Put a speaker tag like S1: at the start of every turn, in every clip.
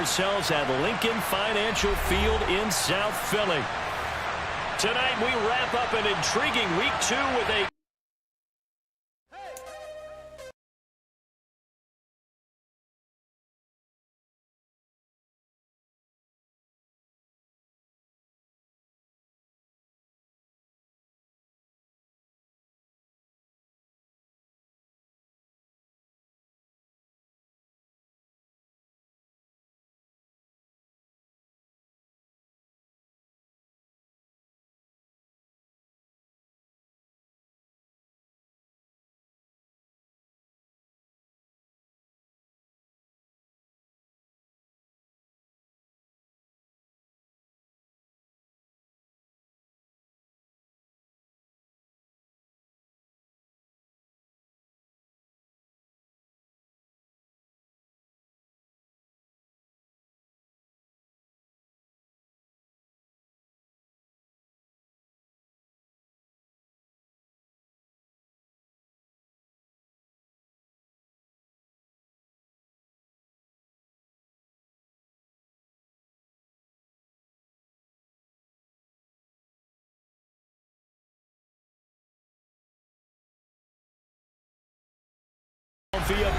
S1: ourselves at Lincoln Financial Field in South Philly. Tonight we wrap up an intriguing Week 2 with a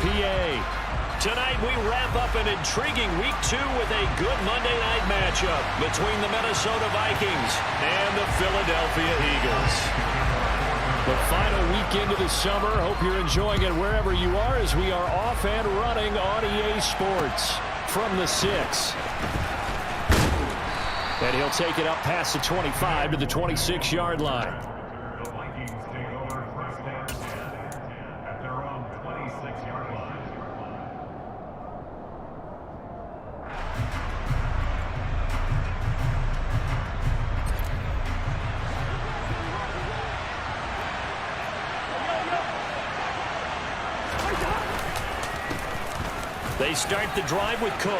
S1: PA. Tonight we wrap up an intriguing Week 2 with a good Monday night matchup between the Minnesota Vikings and the Philadelphia Eagles. The final weekend of the summer. Hope you're enjoying it wherever you are as we are off and running on EA Sports from the 6. And he'll take it up past the 25 to the 26-yard line. They start the drive with Cook.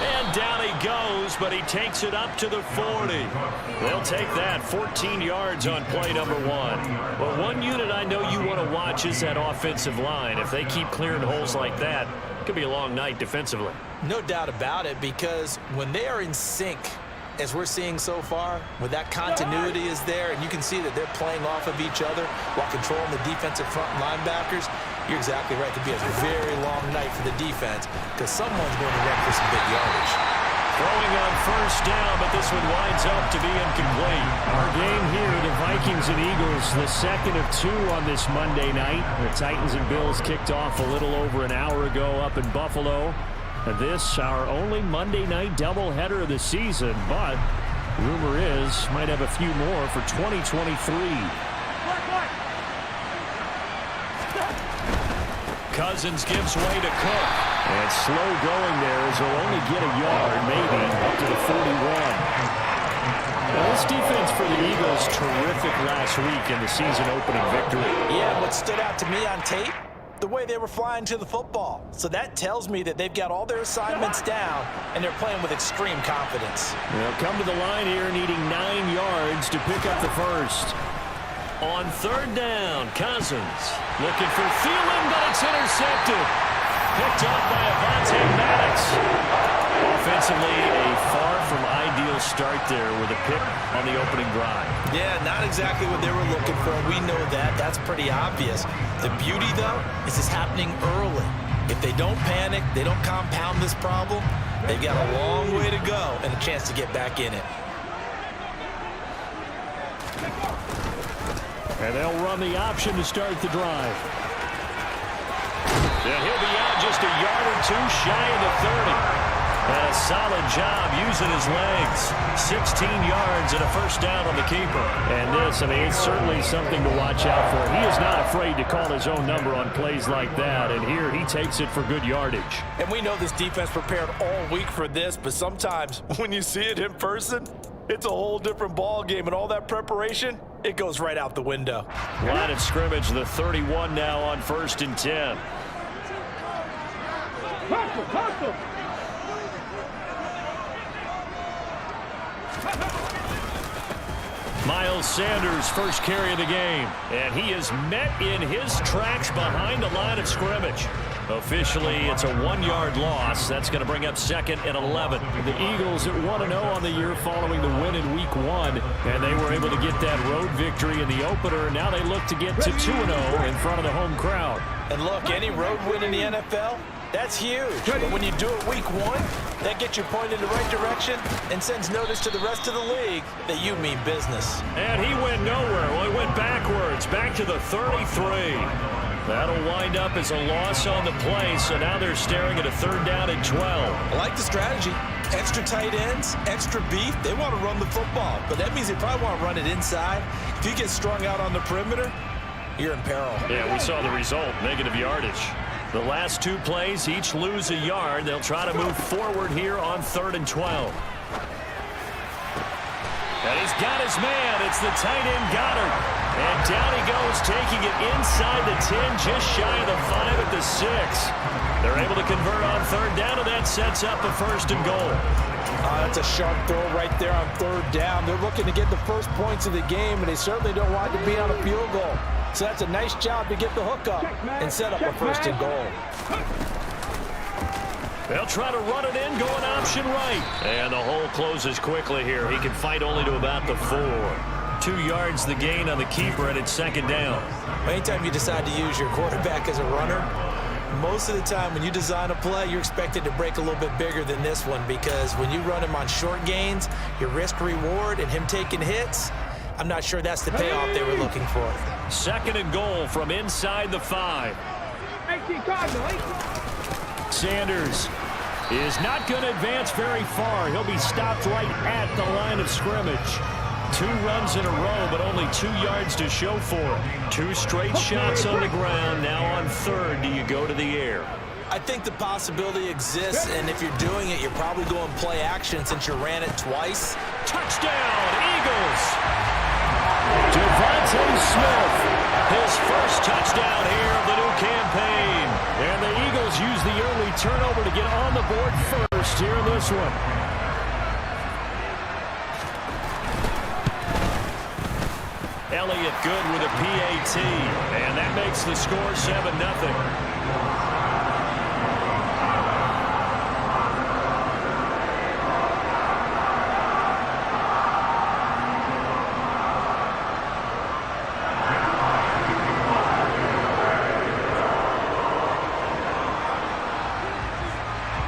S1: And down he goes, but he takes it up to the 40. They'll take that, 14 yards on play number 1. Well, one unit I know you want to watch is that offensive line. If they keep clearing holes like that, it could be a long night defensively.
S2: No doubt about it, because when they are in sync, as we're seeing so far, when that continuity is there and you can see that they're playing off of each other while controlling the defensive front linebackers, you're exactly right. It could be a very long night for the defense because someone's going to run for some big yardage.
S1: Throwing on first down, but this one winds up to be incomplete. Our game here, the Vikings and Eagles, the second of 2 on this Monday night. The Titans and Bills kicked off a little over an hour ago up in Buffalo. And this, our only Monday night doubleheader of the season, but rumor is might have a few more for 2023. Cousins gives way to Cook. And slow going there as he'll only get a yard, maybe, up to the 41. Well, this defense for the Eagles, terrific last week in the season-opening victory.
S2: Yeah, what stood out to me on tape, the way they were flying to the football. So that tells me that they've got all their assignments down, and they're playing with extreme confidence.
S1: They'll come to the line here needing 9 yards to pick up the first. On third down, Cousins looking for Thielen, but it's intercepted. Picked up by Avonte Maddox. Offensively, a far from ideal start there with a pick on the opening drive.
S2: Yeah, not exactly what they were looking for. We know that. That's pretty obvious. The beauty, though, is it's happening early. If they don't panic, they don't compound this problem, they've got a long way to go and a chance to get back in it.
S1: And they'll run the option to start the drive. And he'll be out just a yard or 2 shy of the 30. And a solid job using his legs. 16 yards and a first down on the keeper. And this, I mean, it's certainly something to watch out for. He is not afraid to call his own number on plays like that. And here he takes it for good yardage.
S2: And we know this defense prepared all week for this, but sometimes when you see it in person, it's a whole different ball game. And all that preparation, it goes right out the window.
S1: Line of scrimmage, the 31 now on 1st and 10. Miles Sanders, first carry of the game. And he is met in his tracks behind the line of scrimmage. Officially, it's a 1-yard loss. That's going to bring up 2nd and 11. The Eagles at 1-0 on the year following the win in Week 1, and they were able to get that road victory in the opener. Now they look to get to 2-0 in front of the home crowd.
S2: And look, any road win in the NFL, that's huge. But when you do it Week 1, that gets you pointed in the right direction and sends notice to the rest of the league that you mean business.
S1: And he went nowhere. Well, he went backwards, back to the 33. That'll wind up as a loss on the play, so now they're staring at a 3rd down and 12.
S2: I like the strategy. Extra tight ends, extra beef. They want to run the football, but that means they probably want to run it inside. If you get strung out on the perimeter, you're in peril.
S1: Yeah, we saw the result, negative yardage. The last 2 plays, each lose a yard. They'll try to move forward here on 3rd and 12. And he's got his man. It's the tight end Goddard. And down he goes, taking it inside the 10, just shy of the 5 at the 6. They're able to convert on 3rd down, and that sets up a 1st and goal.
S2: That's a sharp throw right there on 3rd down. They're looking to get the first points of the game, and they certainly don't want to be on a field goal. So that's a nice job to get the hook up and set up a 1st and goal.
S1: They'll try to run it in, going option right. And the hole closes quickly here. He can fight only to about the 4. 2 yards the gain on the keeper, and it's 2nd down.
S2: Anytime you decide to use your quarterback as a runner, most of the time when you design a play, you're expected to break a little bit bigger than this one, because when you run him on short gains, your risk-reward and him taking hits, I'm not sure that's the payoff they were looking for.
S1: 2nd and goal from inside the 5. Sanders is not going to advance very far. He'll be stopped right at the line of scrimmage. 2 runs in a row, but only 2 yards to show for it. 2 straight shots on the ground. Now on 3rd, do you go to the air?
S2: I think the possibility exists, and if you're doing it, you're probably going play action since you ran it twice.
S1: Touchdown, Eagles! Devontae Smith, his first touchdown here of the new campaign. And the Eagles use the early turnover to get on the board first here in this one. Elliott good with a PAT, and that makes the score 7-0.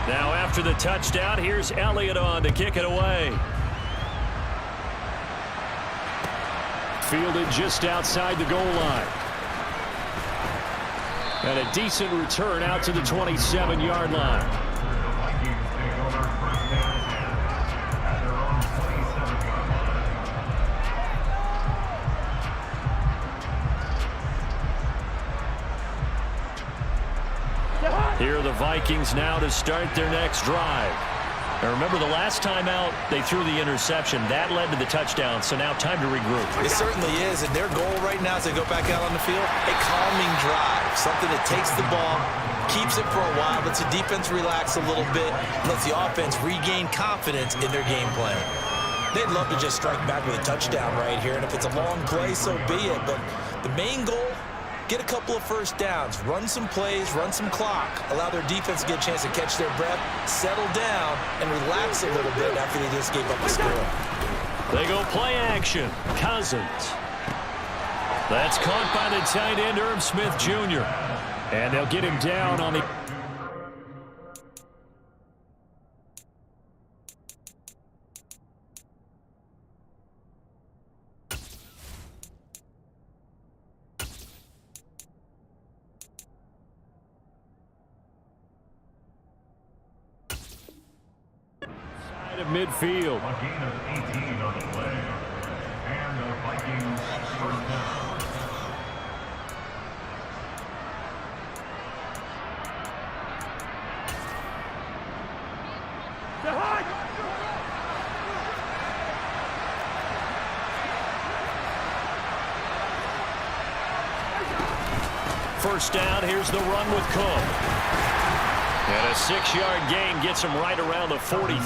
S1: Now after the touchdown, here's Elliott on to kick it away. Fielded just outside the goal line. And a decent return out to the 27-yard line. Here are the Vikings now to start their next drive. Now remember, the last time out, they threw the interception. That led to the touchdown, so now time to regroup.
S2: It certainly is, and their goal right now as they go back out on the field, a calming drive, something that takes the ball, keeps it for a while, lets the defense relax a little bit, lets the offense regain confidence in their game plan. They'd love to just strike back with a touchdown right here, and if it's a long play, so be it. But the main goal, get a couple of first downs, run some plays, run some clock, allow their defense to get a chance to catch their breath, settle down, and relax a little bit after they just gave up a score.
S1: They go play action. Cousins. That's caught by the tight end, Irv Smith Jr. And they'll get him down on the... of midfield.
S3: A gain of 18 on the play. And the Vikings first down.
S1: First down, here's the run with Cook. And a 6-yard gain gets him right around the 43.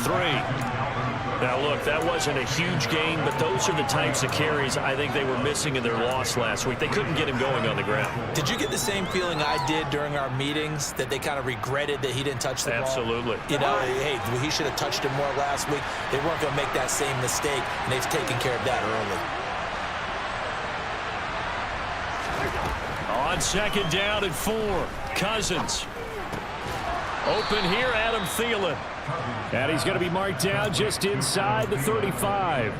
S1: Now, look, that wasn't a huge gain, but those are the types of carries I think they were missing in their loss last week. They couldn't get him going on the ground.
S2: Did you get the same feeling I did during our meetings, that they kind of regretted that he didn't touch the ball?
S1: Absolutely.
S2: You know, hey, he should have touched it more last week. They weren't going to make that same mistake, and they've taken care of that early.
S1: On second down and 4, Cousins. Open here, Adam Thielen. And he's going to be marked down just inside the 35.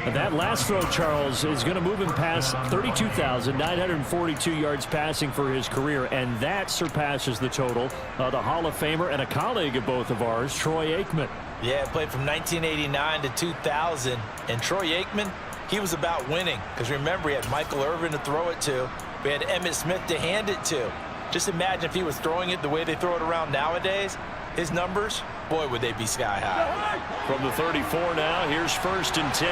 S1: And that last throw, Charles, is going to move him past 32,942 yards passing for his career, and that surpasses the total of the Hall of Famer and a colleague of both of ours, Troy Aikman.
S2: Yeah, played from 1989 to 2000, and Troy Aikman, he was about winning. Because remember, he had Michael Irvin to throw it to. We had Emmitt Smith to hand it to. Just imagine if he was throwing it the way they throw it around nowadays. His numbers, boy, would they be sky high.
S1: From the 34 now, here's 1st and 10.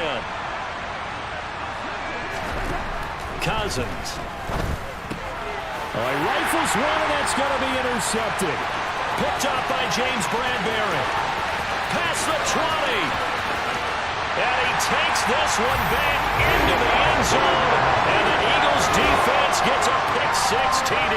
S1: Cousins. Oh, he rifles one, and that's going to be intercepted. Picked up by James Bradbury. Past the 20. And he takes this one back into the end zone. And the Eagles defense gets a pick-6 TD.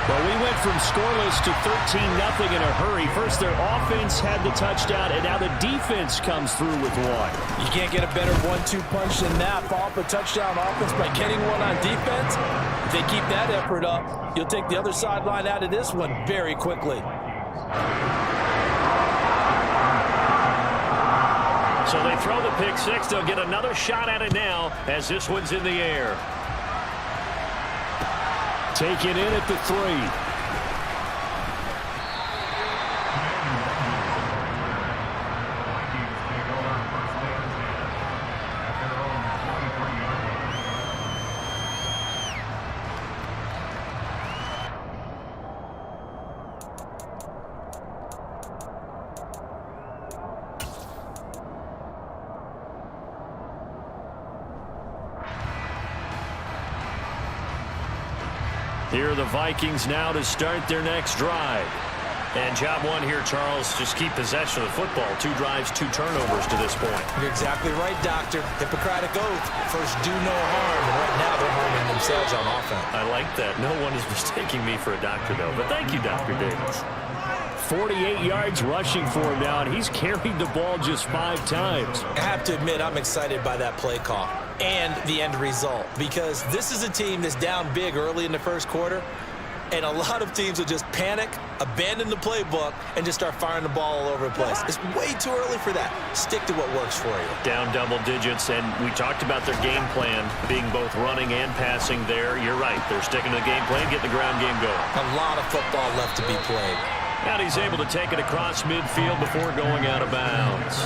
S1: Well, we went from scoreless to 13-0 in a hurry. First, their offense had the touchdown, and now the defense comes through with one.
S2: You can't get a better 1-2 punch than that. Follow up a touchdown offense by getting one on defense. If they keep that effort up, you'll take the other sideline out of this one very quickly.
S1: So they throw the pick-6. They'll get another shot at it now as this one's in the air. Taken in at the 3. Here are the Vikings now to start their next drive. And job one here, Charles, just keep possession of the football. 2 drives, 2 turnovers to this point.
S2: You're exactly right, Doctor. Hippocratic oath. First, do no harm. And right now, they're harming themselves on offense.
S1: I like that. No one is mistaking me for a doctor, though. But thank you, Dr. Davis. 48 yards rushing for him now, and he's carried the ball just 5 times.
S2: I have to admit, I'm excited by that play call and the end result, because this is a team that's down big early in the first quarter, and a lot of teams will just panic, abandon the playbook, and just start firing the ball all over the place. It's way too early for that. Stick to what works for you.
S1: Down double digits, and we talked about their game plan being both running and passing there. You're right. They're sticking to the game plan, getting the ground game going.
S2: A lot of football left to be played.
S1: And he's able to take it across midfield before going out of bounds.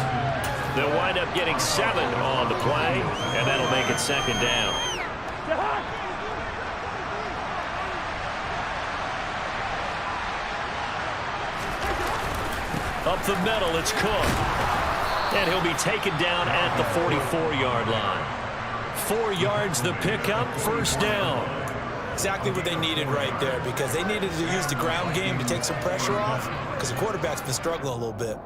S1: They'll wind up getting 7 on the play, and that'll make it 2nd down. Up the middle, it's Cook. And he'll be taken down at the 44-yard line. 4 yards the pickup, 1st down.
S2: Exactly what they needed right there, because they needed to use the ground game to take some pressure off, because the quarterback's been struggling a little bit.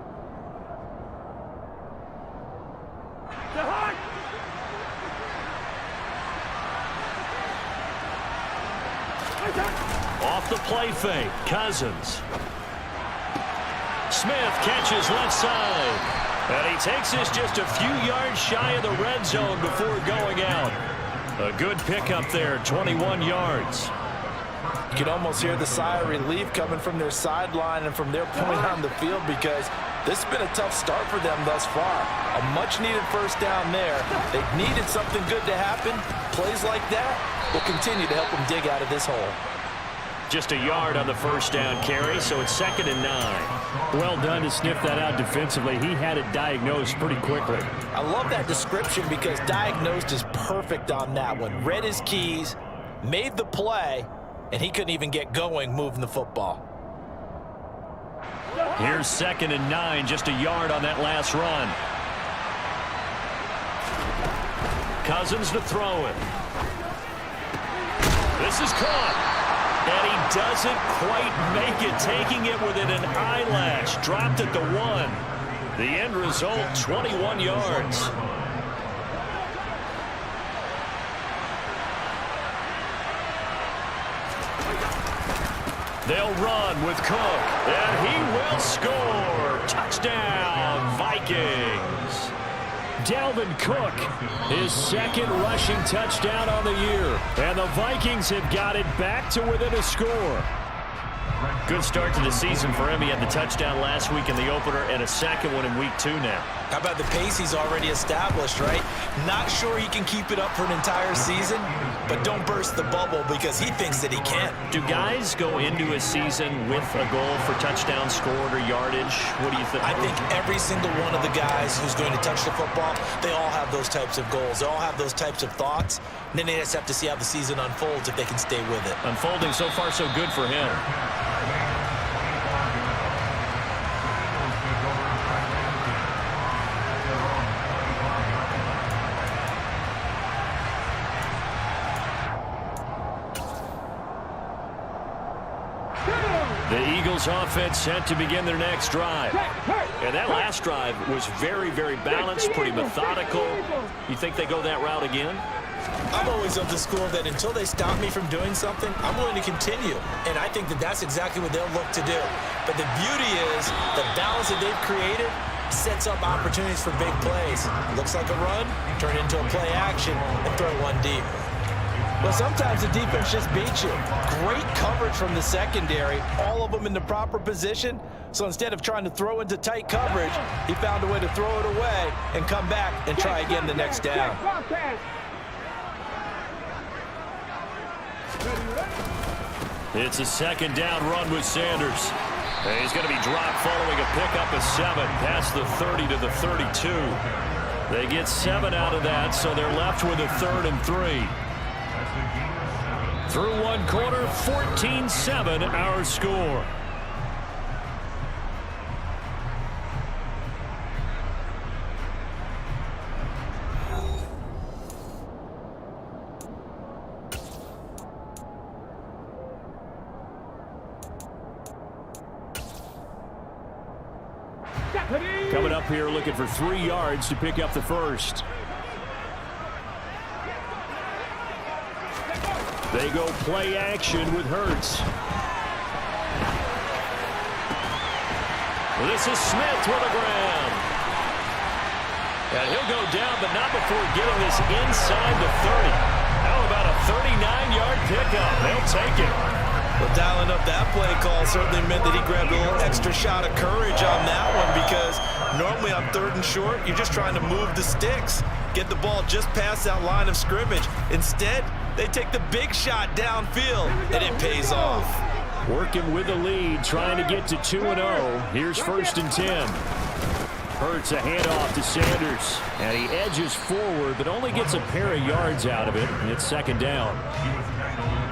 S1: Off the play fake, Cousins. Smith catches left side. And he takes this just a few yards shy of the red zone before going out. A good pickup there, 21 yards.
S2: You can almost hear the sigh of relief coming from their sideline and from their point on the field, because this has been a tough start for them thus far. A much-needed 1st down there. They've needed something good to happen. Plays like that will continue to help them dig out of this hole.
S1: Just a yard on the 1st down carry, so it's 2nd and 9. Well done to sniff that out defensively. He had it diagnosed pretty quickly.
S2: I love that description, because diagnosed is perfect on that one. Read his keys, made the play, and he couldn't even get going moving the football.
S1: Here's 2nd and 9, just a yard on that last run. Cousins to throw it. This is caught. And he doesn't quite make it, taking it within an eyelash. Dropped at the 1. The end result, 21 yards. They'll run with Cook, and he will score. Touchdown, Vikings. Dalvin Cook, his second rushing touchdown on the year. And the Vikings have got it back to within a score. Good start to the season for him. He had the touchdown last week in the opener and a second one in week 2 now.
S2: How about the pace he's already established, right? Not sure he can keep it up for an entire season, but don't burst the bubble because he thinks that he can.
S1: Do guys go into a season with a goal for touchdown scored or yardage? What do you think?
S2: I think every single one of the guys who's going to touch the football, they all have those types of goals. They all have those types of thoughts. And then they just have to see how the season unfolds if they can stay with it.
S1: Unfolding so far so good for him. The Eagles offense set to begin their next drive. And that last drive was very, very balanced, pretty methodical. You think they go that route again?
S2: I'm always of the school that until they stop me from doing something, I'm willing to continue. And I think that that's exactly what they'll look to do. But the beauty is the balance that they've created sets up opportunities for big plays. Looks like a run, turn it into a play action, and throw one deep. Well, sometimes the defense just beats you. Great coverage from the secondary, all of them in the proper position. So instead of trying to throw into tight coverage, he found a way to throw it away and come back and try again the next down.
S1: It's a second down run with Sanders. And he's going to be dropped following a pickup of 7 past the 30 to the 32. They get 7 out of that, so they're left with a 3rd and 3. Through one quarter, 14-7 our score. Coming up here looking for 3 yards to pick up the first. They go play action with Hurts. This is Smith with the ground. And he'll go down, but not before getting this inside the 30. How about a 39-yard pickup? They'll take it.
S2: Well, dialing up that play call certainly meant that he grabbed a little extra shot of courage on that one because normally on 3rd and short, you're just trying to move the sticks, get the ball just past that line of scrimmage. Instead, they take the big shot downfield, and it pays off.
S1: Working with the lead, trying to get to 2-0. Here's 1st and 10. Hurts a handoff to Sanders. And he edges forward, but only gets a pair of yards out of it. And it's 2nd down.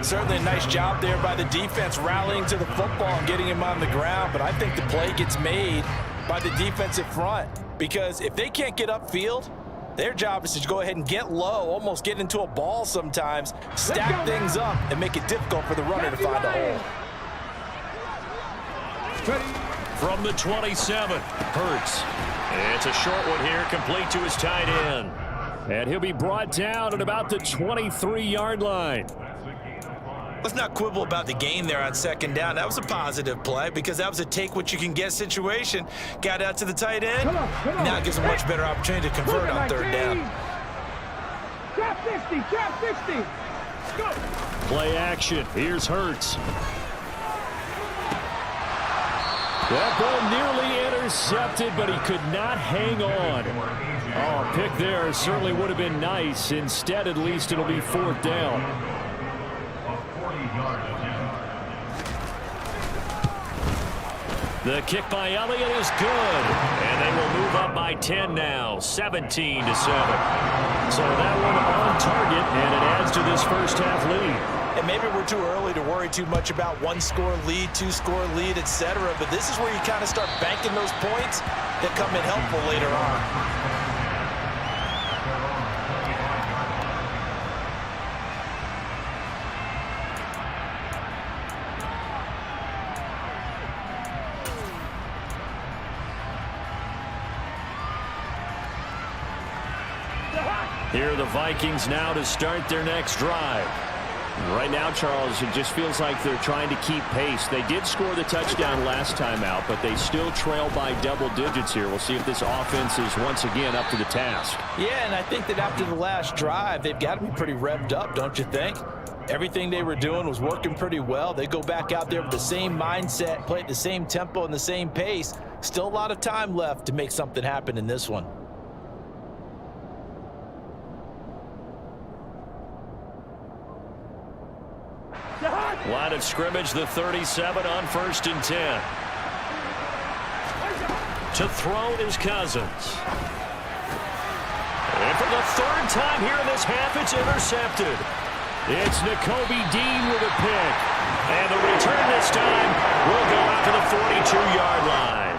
S2: Certainly a nice job there by the defense rallying to the football and getting him on the ground. But I think the play gets made by the defensive front. Because if they can't get upfield, their job is to go ahead and get low, almost get into a ball sometimes, stack things up, and make it difficult for the runner to find a hole.
S1: From the 27, Hurts. It's a short one here, complete to his tight end. And he'll be brought down at about the 23-yard line.
S2: Let's not quibble about the gain there on 2nd down. That was a positive play because that was a take-what-you-can-get situation. Got out to the tight end. Now it gives a much better opportunity to convert on 3rd down.
S4: Drop 50, drop 50. Go.
S1: Play action. Here's Hurts. That ball nearly intercepted, but he could not hang on. Oh, pick there certainly would have been nice. Instead, at least it'll be 4th down. The kick by Elliott is good. And they will move up by 10 now, 17-7. So that one on target, and it adds to this first half lead.
S2: And maybe we're too early to worry too much about 1-score lead, 2-score lead, etc. But this is where you kind of start banking those points that come in helpful later on.
S1: Here are the Vikings now to start their next drive. Right now, Charles, it just feels like they're trying to keep pace. They did score the touchdown last time out, but they still trail by double digits here. We'll see if this offense is once again up to the task.
S2: Yeah, and I think that after the last drive, they've got to be pretty revved up, don't you think? Everything they were doing was working pretty well. They go back out there with the same mindset, play at the same tempo and the same pace. Still a lot of time left to make something happen in this one.
S1: Line of scrimmage, the 37 on 1st and 10. To throw is Cousins. And for the third time here in this half, it's intercepted. It's Nakobe Dean with a pick. And the return this time will go out to the 42-yard line.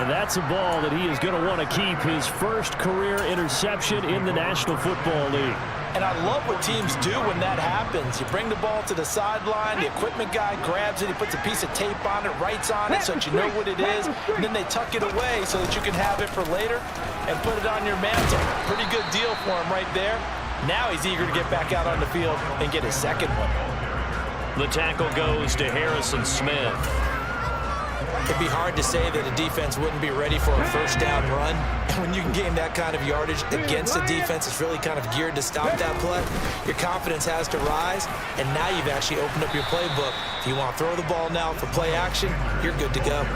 S1: And that's a ball that he is going to want to keep, his first career interception in the National Football League.
S2: And I love what teams do when that happens. You bring the ball to the sideline, the equipment guy grabs it, he puts a piece of tape on it, writes on it so that you know what it is, and then they tuck it away so that you can have it for later and put it on your mantle. Pretty good deal for him right there. Now he's eager to get back out on the field and get his second one.
S1: The tackle goes to Harrison Smith.
S2: It'd be hard to say that a defense wouldn't be ready for a first down run. And when you can gain that kind of yardage against a defense that's really kind of geared to stop that play, your confidence has to rise, and now you've actually opened up your playbook. If you want to throw the ball now for play action, you're good to go.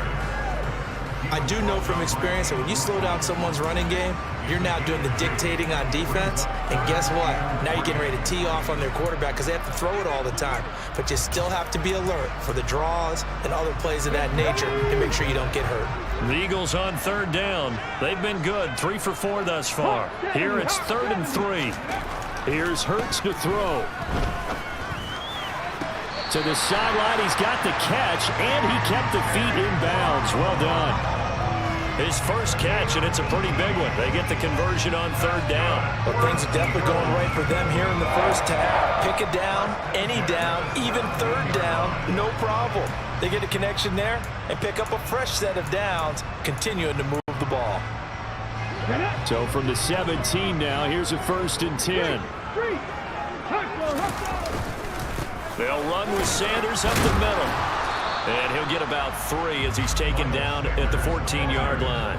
S2: I do know from experience that when you slow down someone's running game, you're now doing the dictating on defense, and guess what? Now you're getting ready to tee off on their quarterback because they have to throw it all the time. But you still have to be alert for the draws and other plays of that nature to make sure you don't get hurt.
S1: The Eagles on 3rd down. They've been good, 3 for 4 thus far. Here it's 3rd and 3. Here's Hurts to throw. To the sideline, he's got the catch, and he kept the feet in bounds. Well done. His first catch, and it's a pretty big one. They get the conversion on 3rd down.
S2: Well, things are definitely going right for them here in the first half. Pick a down, any down, even 3rd down, no problem. They get a connection there and pick up a fresh set of downs, continuing to move the ball.
S1: So from the 17 now, here's a 1st and 10. They'll run with Sanders up the middle. And he'll get about 3 as he's taken down at the 14-yard line.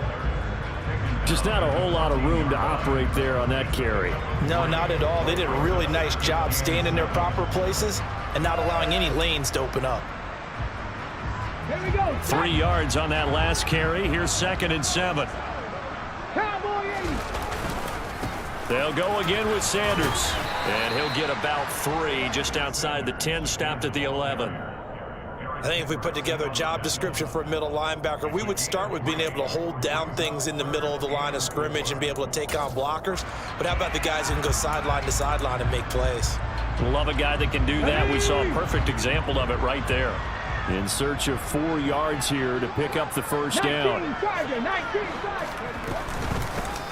S1: Just not a whole lot of room to operate there on that carry.
S2: No, not at all. They did a really nice job staying in their proper places and not allowing any lanes to open up.
S1: 3 yards on that last carry. Here's 2nd and 7. They'll go again with Sanders. And he'll get about 3 just outside the 10, stopped at the 11.
S2: I think if we put together a job description for a middle linebacker, we would start with being able to hold down things in the middle of the line of scrimmage and be able to take on blockers. But how about the guys who can go sideline to sideline and make plays?
S1: Love a guy that can do that. We saw a perfect example of it right there. In search of 4 yards here to pick up the first down.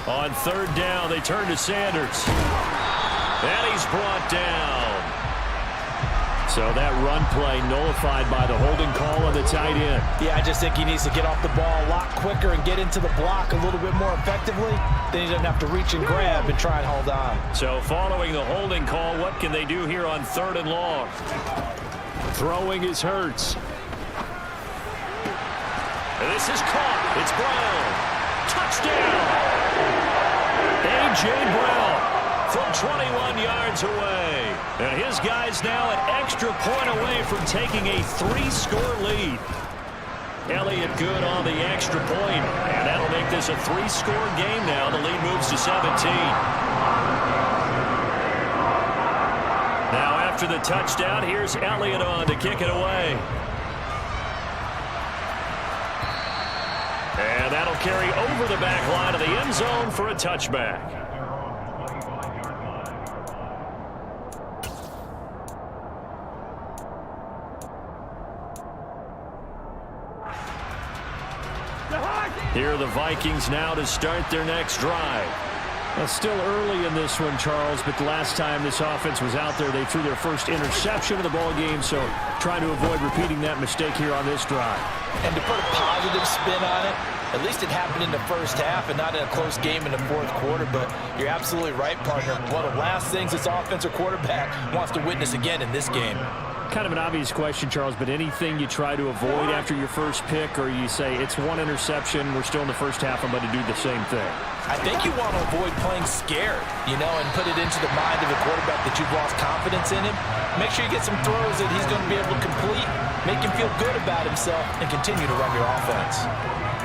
S1: On 3rd down, they turn to Sanders. And he's brought down. So that run play nullified by the holding call on the tight end.
S2: Yeah, I just think he needs to get off the ball a lot quicker and get into the block a little bit more effectively. Then he doesn't have to reach and grab and try and hold on.
S1: So following the holding call, what can they do here on 3rd and long? Throwing is Hurts. And this is caught. It's Brown. Touchdown. A.J. Brown from 21 yards away. And his guy's now an extra point away from taking a 3-score lead. Elliott good on the extra point, and that'll make this a 3-score game now. The lead moves to 17. Now after the touchdown, here's Elliott on to kick it away. And that'll carry over the back line of the end zone for a touchback. Here are the Vikings now to start their next drive. Well, still early in this one, Charles, but the last time this offense was out there, they threw their first interception of the ball game, so trying to avoid repeating that mistake here on this drive.
S2: And to put a positive spin on it, At least it happened in the first half and not in a close game in the fourth quarter. But you're absolutely right, partner. One of the last things this offensive quarterback wants to witness again in this game.
S1: Kind of an obvious question, Charles, but anything you try to avoid after your first pick, or you say it's one interception, we're still in the first half, I'm going to do the same thing?
S2: I think you want to avoid playing scared, and put it into the mind of the quarterback that you've lost confidence in him. Make sure you get some throws that he's going to be able to complete, make him feel good about himself, and continue to run your offense.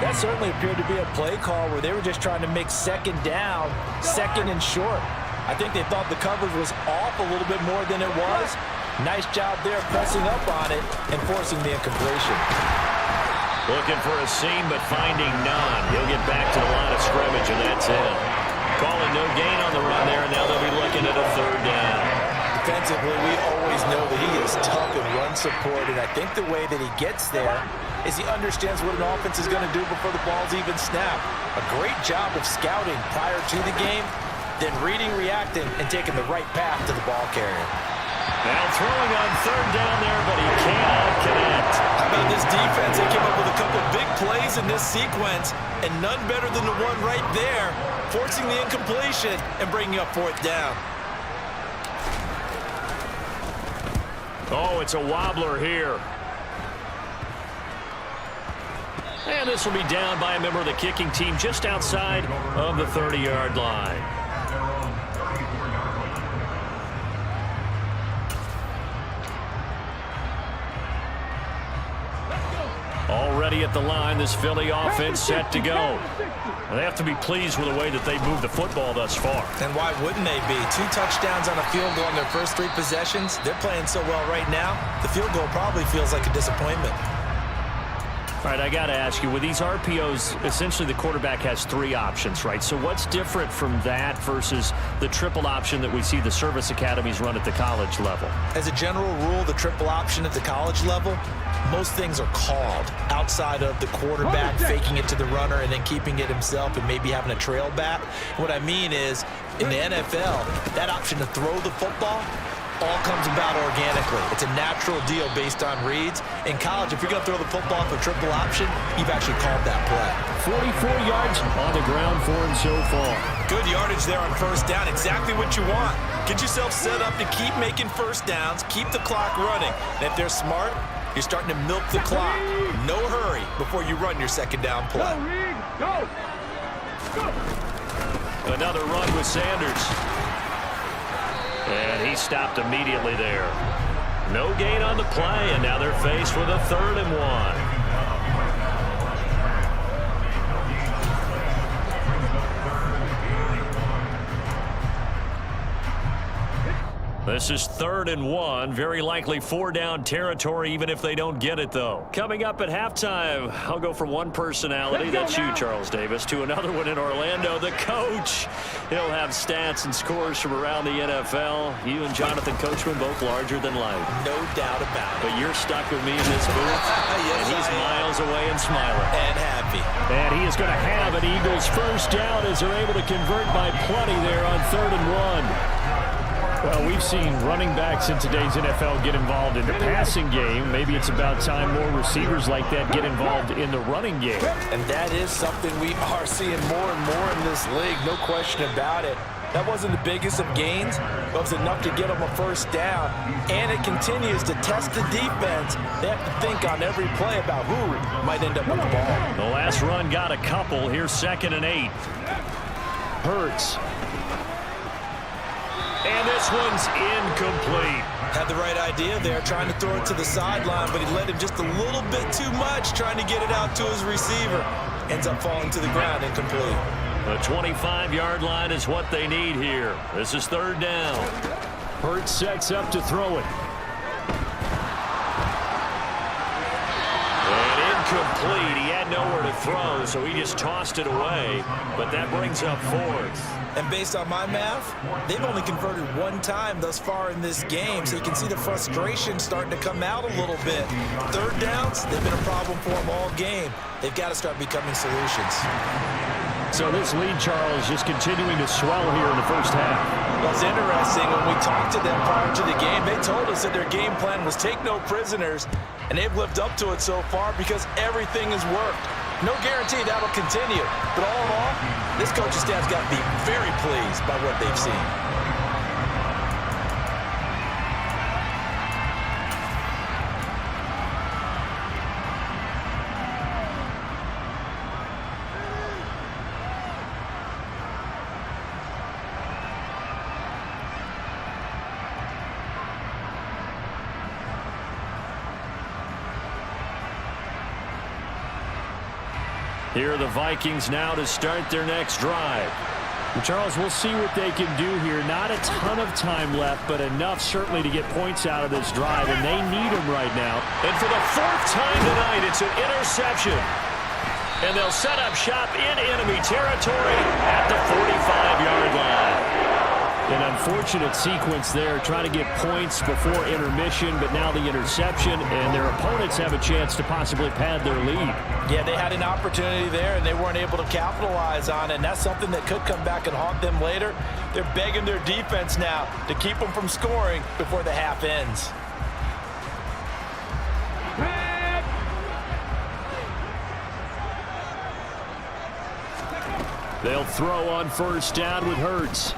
S5: That certainly appeared to be a play call where they were just trying to make second down, second and short. I think they thought the coverage was off a little bit more than it was. Nice job there pressing up on it and forcing the incompletion.
S1: Looking for a seam, but finding none. He'll get back to the line of scrimmage, and that's it. Calling no gain on the run there, and now they'll be looking at a third down.
S2: Defensively, we always know that he is tough in run support, and I think the way that he gets there is he understands what an offense is going to do before the ball's even snapped. A great job of scouting prior to the game, then reading, reacting, and taking the right path to the ball carrier.
S1: Now throwing on third down there, but he cannot connect.
S2: How about this defense? They came up with a couple big plays in this sequence, and none better than the one right there, forcing the incompletion and bringing up fourth down.
S1: Oh, it's a wobbler here. And this will be down by a member of the kicking team just outside of the 30-yard line. Already at the line, this Philly offense set to go. They have to be pleased with the way that they moved the football thus far.
S2: And why wouldn't they be? 2 touchdowns on a field goal in their first 3 possessions. They're playing so well right now, the field goal probably feels like a disappointment.
S1: All right, I got to ask you, with these RPOs, essentially the quarterback has 3 options, right? So what's different from that versus the triple option that we see the service academies run at the college level?
S2: As a general rule, the triple option at the college level, most things are called outside of the quarterback faking it to the runner and then keeping it himself and maybe having a trail back. What I mean is, in the NFL, that option to throw the football all comes about organically. It's a natural deal based on reads. In college, if you're going to throw the football for triple option, you've actually called that play.
S1: 44 yards on the ground for him so far.
S2: Good yardage there on first down. Exactly what you want. Get yourself set up to keep making first downs, keep the clock running. And if they're smart, you're starting to milk the clock. No hurry before you run your second down play.
S4: Go!
S1: Another run with Sanders. And he stopped immediately there. No gain on the play, and now they're faced with a 3rd and 1. This is 3rd and 1. Very likely 4-down territory, even if they don't get it, though. Coming up at halftime, I'll go from one personality, that's you, Charles Davis, to another one in Orlando, the coach. He'll have stats and scores from around the NFL. You and Jonathan Coachman both larger than life.
S2: No doubt about it.
S1: But you're stuck with me in this booth,
S2: yes,
S1: and he's miles away and smiling.
S2: And happy.
S1: And he is going to have an Eagles first down as they're able to convert by plenty there on 3rd and 1. Well, we've seen running backs in today's NFL get involved in the passing game. Maybe it's about time more receivers like that get involved in the running game.
S2: And that is something we are seeing more and more in this league, no question about it. That wasn't the biggest of gains, but it was enough to get them a first down. And it continues to test the defense. They have to think on every play about who might end up with the ball.
S1: The last run got a couple. Here's 2nd and 8. Hurts. And this one's incomplete.
S2: Had the right idea there, trying to throw it to the sideline, but he let him just a little bit too much, trying to get it out to his receiver. Ends up falling to the ground, incomplete.
S1: The 25-yard line is what they need here. This is 3rd down. Hurts sets up to throw it. And incomplete. He had nowhere to throw, so he just tossed it away. But that brings up 4th.
S2: And based on my math, they've only converted 1 time thus far in this game, so you can see the frustration starting to come out a little bit. 3rd downs, they've been a problem for them all game. They've got to start becoming solutions.
S1: So this lead, Charles, just continuing to swell here in the first half.
S2: Well, it's interesting. When we talked to them prior to the game, they told us that their game plan was take no prisoners, and they've lived up to it so far because everything has worked. No guarantee that'll continue. But all in all, this coaching staff's got to be very pleased by what they've seen.
S1: Here are the Vikings now to start their next drive. And Charles, we'll see what they can do here. Not a ton of time left, but enough certainly to get points out of this drive, and they need them right now. And for the fourth time tonight, it's an interception. And they'll set up shop in enemy territory at the 45-yard line. An unfortunate sequence there, trying to get points before intermission, but now the interception, and their opponents have a chance to possibly pad their lead.
S5: Yeah, they had an opportunity there, and they weren't able to capitalize on it, and that's something that could come back and haunt them later. They're begging their defense now to keep them from scoring before the half ends.
S1: They'll throw on first down with Hurts.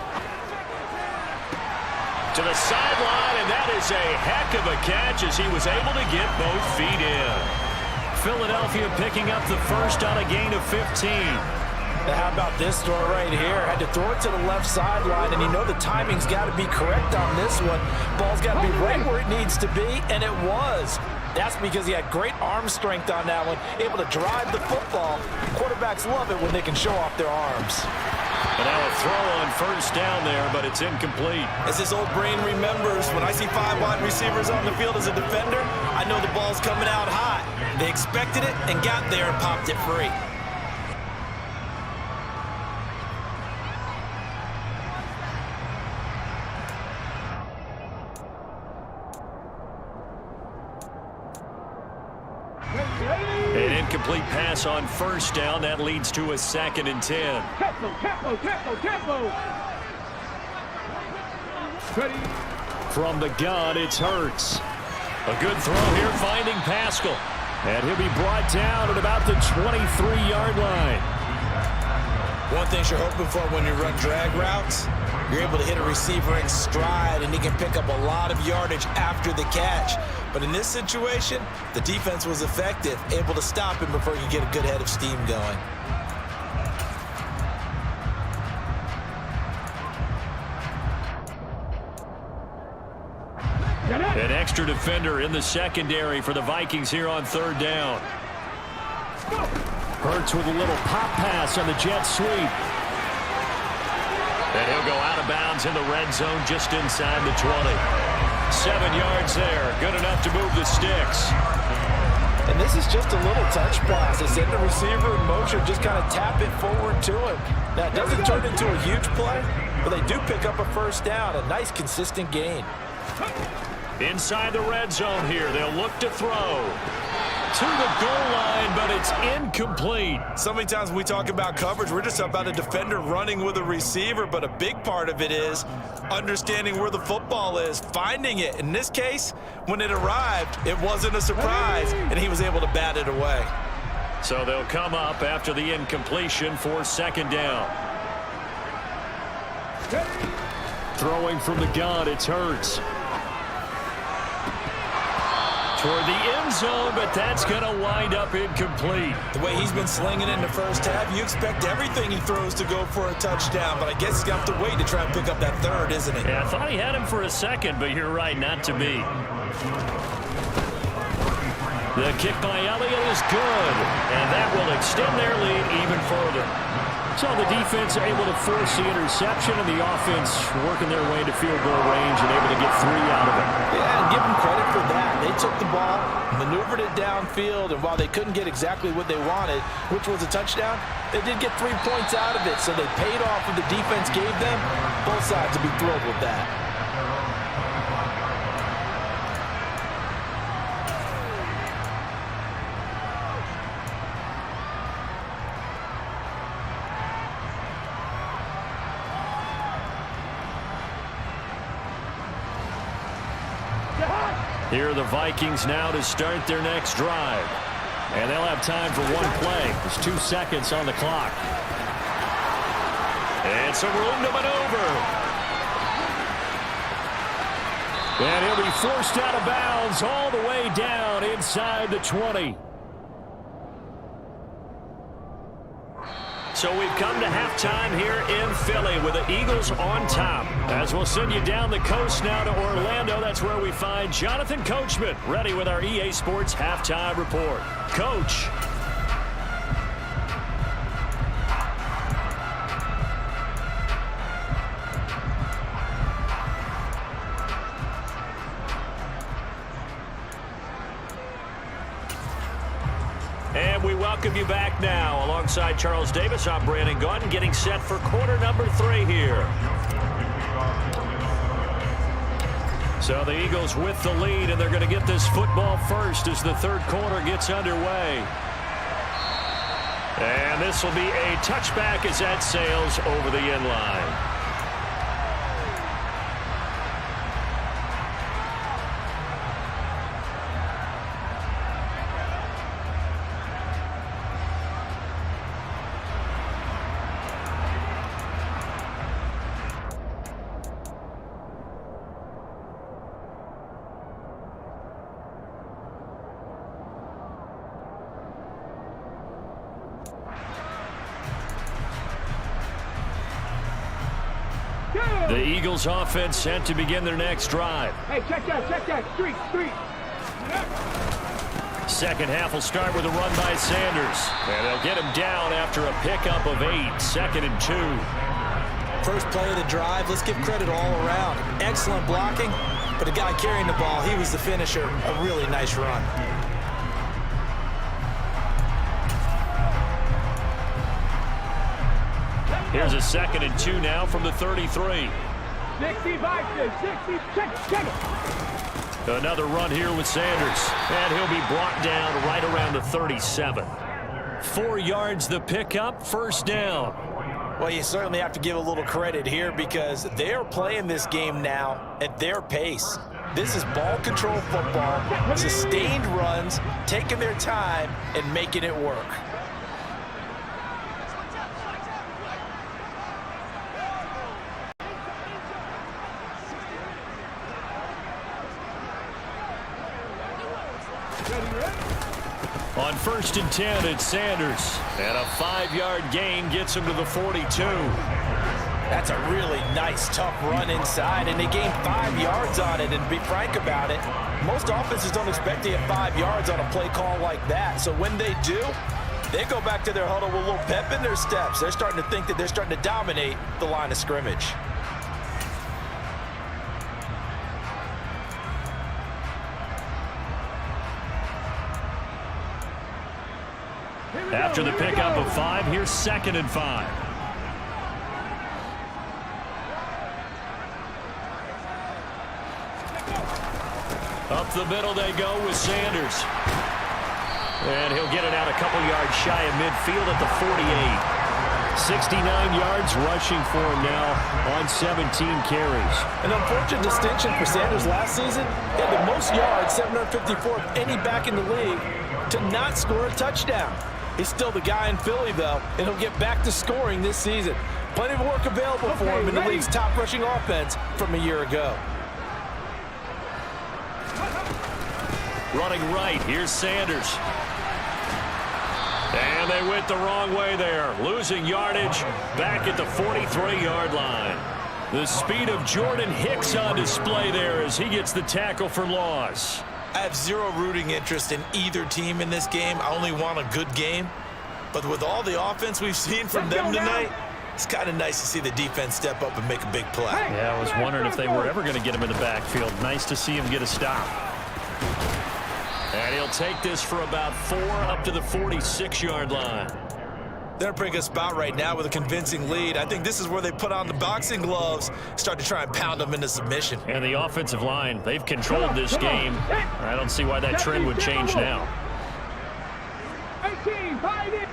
S1: To the sideline, and that is a heck of a catch as he was able to get both feet in. Philadelphia picking up the first on a gain of 15.
S5: Now how about this throw right here? Had to throw it to the left sideline, and you know the timing's got to be correct on this one. Ball's got to be right where it needs to be, and it was. That's because he had great arm strength on that one, able to drive the football. Quarterbacks love it when they can show off their arms.
S1: And now a throw on first down there, but it's incomplete.
S2: As this old brain remembers, when I see 5 wide receivers on the field as a defender, I know the ball's coming out hot. They expected it and got there and popped it free.
S1: An incomplete pass on first down. That leads to a 2nd and 10.
S4: Tempo. Ready.
S1: From the gun, it's Hurts. A good throw here, finding Pascal. And he'll be brought down at about the 23-yard line.
S2: One thing you're hoping for when you run drag routes, you're able to hit a receiver in stride, and he can pick up a lot of yardage after the catch. But in this situation, the defense was effective, able to stop him before he could get a good head of steam going.
S1: An extra defender in the secondary for the Vikings here on 3rd down. Hurts with a little pop pass on the jet sweep. And he'll go out of bounds in the red zone just inside the 20. 7 yards there, good enough to move the sticks.
S5: And this is just a little touch pass. They send the receiver in motion, just kind of tap it forward to him. Now, it doesn't turn into a huge play, but they do pick up a first down, a nice, consistent gain.
S1: Inside the red zone here, they'll look to throw. To the goal line, but it's incomplete.
S2: So many times when we talk about coverage, we're just about a defender running with a receiver, but a big part of it is understanding where the football is, finding it. In this case, when it arrived, it wasn't a surprise, and he was able to bat it away.
S1: So they'll come up after the incompletion for 2nd down. Throwing from the gun, it's Hurts. Toward the end zone, but that's going to wind up incomplete.
S2: The way he's been slinging in the first half, you expect everything he throws to go for a touchdown, but I guess he's got to wait to try and pick up that 3rd, isn't he?
S1: Yeah, I thought he had him for a 2nd, but you're right, not to me. The kick by Elliott is good, and that will extend their lead even further. So the defense able to force the interception, and the offense working their way to field goal range and able to get 3 out of it.
S5: Yeah, and give them credit for that. They took the ball, maneuvered it downfield, and while they couldn't get exactly what they wanted, which was a touchdown, they did get 3 points out of it, so they paid off what the defense gave them. Both sides will be thrilled with that.
S1: Here are the Vikings now to start their next drive. And they'll have time for one play. There's 2 seconds on the clock. And some room to maneuver. And he'll be forced out of bounds all the way down inside the 20. So we've come to halftime here in Philly with the Eagles on top. As we'll send you down the coast now to Orlando, that's where we find Jonathan Coachman ready with our EA Sports halftime report. Coach. And we welcome you back now. Alongside Charles Davis, I'm Brandon Gunn, getting set for quarter number 3 here. So the Eagles with the lead, and they're going to get this football first as the third quarter gets underway. And this will be a touchback as that sails over the end line. The Eagles offense sent to begin their next drive.
S4: Hey, check that. Street.
S1: Second half will start with a run by Sanders. And they'll get him down after a pickup of 8. 2nd and 2.
S2: First play of the drive, let's give credit all around. Excellent blocking, but the guy carrying the ball, he was the finisher. A really nice run.
S1: Here's a 2nd and 2 now from the 33.
S4: 60 Vikings, 60, check it.
S1: Another run here with Sanders. And he'll be brought down right around the 37. 4 yards the pickup, first down.
S2: Well, you certainly have to give a little credit here because they're playing this game now at their pace. This is ball control football, sustained runs, taking their time and making it work.
S1: On 1st and 10, it's Sanders. And a 5-yard gain gets him to the 42.
S2: That's a really nice, tough run inside, and they gained 5 yards on it. And to be frank about it, most offenses don't expect to get 5 yards on a play call like that. So when they do, they go back to their huddle with a little pep in their steps. They're starting to think that they're starting to dominate the line of scrimmage.
S1: After the pickup of 5, here's 2nd and 5. Up the middle they go with Sanders. And he'll get it out a couple yards shy of midfield at the 48. 69 yards rushing for him now on 17 carries.
S2: An unfortunate distinction for Sanders last season. He had the most yards, 754 of any back in the league, to not score a touchdown. He's still the guy in Philly, though, and he'll get back to scoring this season. Plenty of work available for him in the league's top rushing offense from a year ago.
S1: Running right, here's Sanders. And they went the wrong way there, losing yardage back at the 43-yard line. The speed of Jordan Hicks on display there as he gets the tackle for loss.
S2: I have zero rooting interest in either team in this game. I only want a good game. But with all the offense we've seen from them tonight, it's kind of nice to see the defense step up and make a big play.
S1: Yeah, I was wondering if they were ever going to get him in the backfield. Nice to see him get a stop. And he'll take this for about 4 up to the 46-yard line.
S2: They're in a pretty good spot right now with a convincing lead. I think this is where they put on the boxing gloves, start to try and pound them into submission.
S1: And the offensive line, they've controlled this game. I don't see why that trend would change now.
S4: 18, fight it.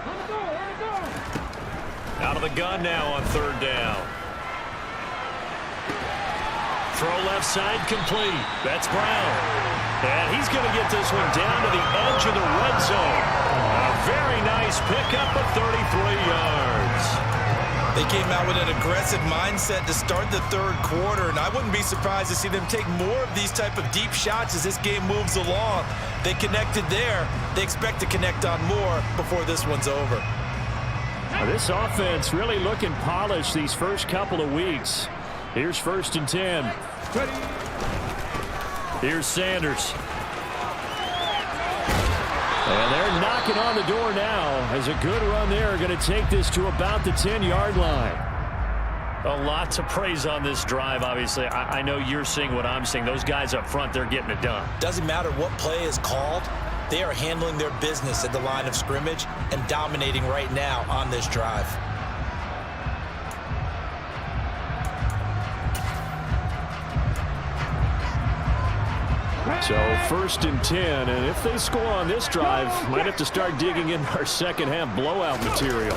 S1: Out of the gun now on 3rd down. Throw left side complete. That's Brown. And he's going to get this one down to the edge of the red zone. very nice pickup of 33 yards.
S2: They came out with an aggressive mindset to start the third quarter, and I wouldn't be surprised to see them take more of these type of deep shots as this game moves along. They connected there. They expect to connect on more before this one's over.
S1: This offense really looking polished these first couple of weeks. Here's 1st and 10. Here's Sanders. And they're knocking on the door now as a good run there. Going to take this to about the 10-yard line. A lot to praise on this drive, obviously. I know you're seeing what I'm seeing. Those guys up front, they're getting it done.
S2: Doesn't matter what play is called. They are handling their business at the line of scrimmage and dominating right now on this drive.
S1: So 1st and 10, and if they score on this drive, might have to start digging in our second half blowout material.